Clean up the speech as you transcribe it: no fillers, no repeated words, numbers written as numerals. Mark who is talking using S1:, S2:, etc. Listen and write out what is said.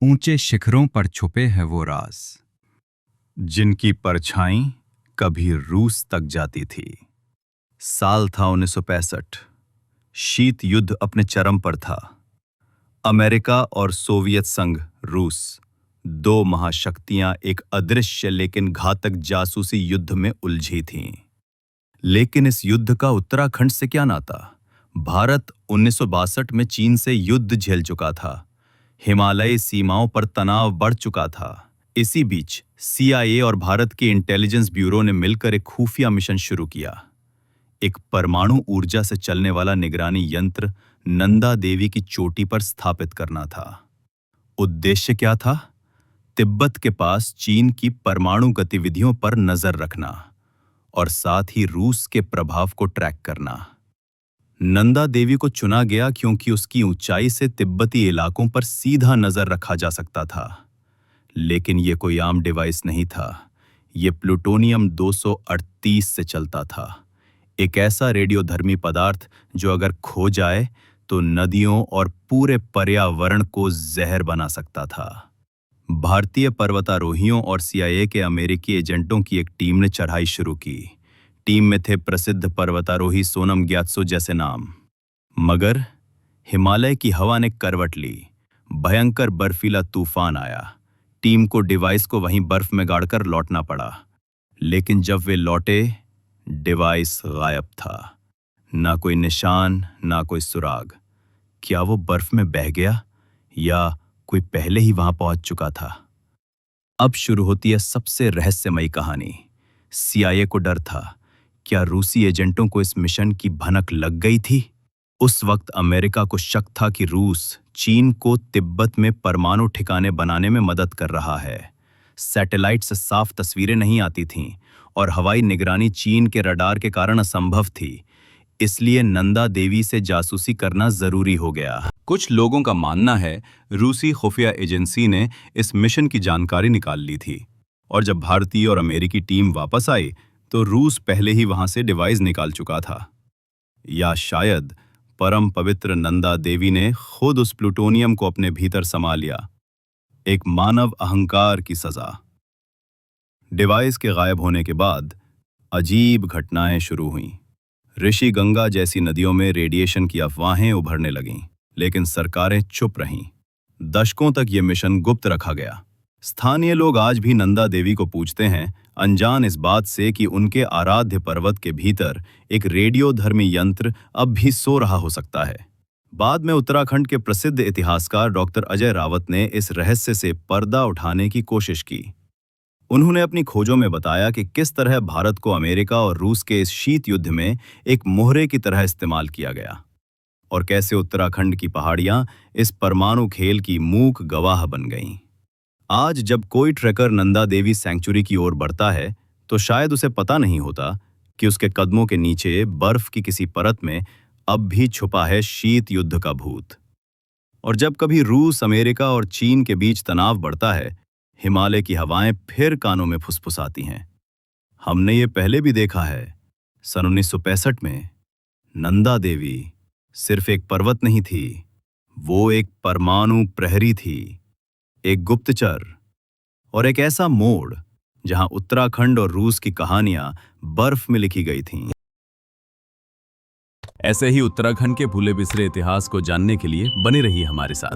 S1: ऊंचे शिखरों पर छुपे हैं वो राज,
S2: जिनकी परछाई कभी रूस तक जाती थी। साल था 1965। शीत युद्ध अपने चरम पर था। अमेरिका और सोवियत संघ रूस, दो महाशक्तियां एक अदृश्य लेकिन घातक जासूसी युद्ध में उलझी थीं। लेकिन इस युद्ध का उत्तराखंड से क्या नाता? भारत 1962 में चीन से युद्ध झेल चुका था। हिमालयी सीमाओं पर तनाव बढ़ चुका था। इसी बीच CIA और भारत के इंटेलिजेंस ब्यूरो ने मिलकर एक खुफिया मिशन शुरू किया। एक परमाणु ऊर्जा से चलने वाला निगरानी यंत्र नंदा देवी की चोटी पर स्थापित करना था। उद्देश्य क्या था? तिब्बत के पास चीन की परमाणु गतिविधियों पर नजर रखना और साथ ही रूस के प्रभाव को ट्रैक करना। नंदा देवी को चुना गया क्योंकि उसकी ऊंचाई से तिब्बती इलाकों पर सीधा नजर रखा जा सकता था। लेकिन यह कोई आम डिवाइस नहीं था। यह प्लूटोनियम 238 से चलता था, एक ऐसा रेडियोधर्मी पदार्थ जो अगर खो जाए तो नदियों और पूरे पर्यावरण को जहर बना सकता था। भारतीय पर्वतारोहियों और CIA के अमेरिकी एजेंटों की एक टीम ने चढ़ाई शुरू की। टीम में थे प्रसिद्ध पर्वतारोही सोनम ग्यात्सो जैसे नाम। मगर हिमालय की हवा ने करवट ली। भयंकर बर्फीला तूफान आया। टीम को डिवाइस को वहीं बर्फ में गाड़कर लौटना पड़ा। लेकिन जब वे लौटे, डिवाइस गायब था। ना कोई निशान, ना कोई सुराग। क्या वो बर्फ में बह गया या कोई पहले ही वहां पहुंच चुका था? अब शुरू होती है सबसे रहस्यमयी कहानी। CIA को डर था, क्या रूसी एजेंटों को इस मिशन की भनक लग गई थी? उस वक्त अमेरिका को शक था कि रूस चीन को तिब्बत में परमाणु ठिकाने बनाने में मदद कर रहा है। सैटेलाइट से साफ तस्वीरें नहीं आती थीं और हवाई निगरानी चीन के रडार के कारण असंभव थी। इसलिए नंदा देवी से जासूसी करना जरूरी हो गया। कुछ लोगों का मानना है रूसी खुफिया एजेंसी ने इस मिशन की जानकारी निकाल ली थी और जब भारतीय और अमेरिकी टीम वापस आई तो रूस पहले ही वहां से डिवाइस निकाल चुका था। या शायद परम पवित्र नंदा देवी ने खुद उस प्लूटोनियम को अपने भीतर समा लिया। एक मानव अहंकार की सजा। डिवाइस के गायब होने के बाद अजीब घटनाएं शुरू हुईं। ऋषि गंगा जैसी नदियों में रेडिएशन की अफवाहें उभरने लगीं, लेकिन सरकारें चुप रहीं। दशकों तक यह मिशन गुप्त रखा गया। स्थानीय लोग आज भी नंदा देवी को पूजते हैं, अनजान इस बात से कि उनके आराध्य पर्वत के भीतर एक रेडियोधर्मी यंत्र अब भी सो रहा हो सकता है। बाद में उत्तराखंड के प्रसिद्ध इतिहासकार डॉक्टर अजय रावत ने इस रहस्य से पर्दा उठाने की कोशिश की। उन्होंने अपनी खोजों में बताया कि किस तरह भारत को अमेरिका और रूस के इस शीत युद्ध में एक मोहरे की तरह इस्तेमाल किया गया और कैसे उत्तराखंड की पहाड़ियां इस परमाणु खेल की मूक गवाह बन गईं। आज जब कोई ट्रेकर नंदा देवी सैंक्चुरी की ओर बढ़ता है तो शायद उसे पता नहीं होता कि उसके कदमों के नीचे बर्फ की किसी परत में अब भी छुपा है शीत युद्ध का भूत। और जब कभी रूस, अमेरिका और चीन के बीच तनाव बढ़ता है, हिमालय की हवाएं फिर कानों में फुसफुसाती हैं। हमने ये पहले भी देखा है। सन 1965 में नंदा देवी सिर्फ एक पर्वत नहीं थी, वो एक परमाणु प्रहरी थी, एक गुप्तचर और एक ऐसा मोड़ जहां उत्तराखंड और रूस की कहानियां बर्फ में लिखी गई थीं। ऐसे ही उत्तराखंड के भूले बिसरे इतिहास को जानने के लिए बने रहिए हमारे साथ।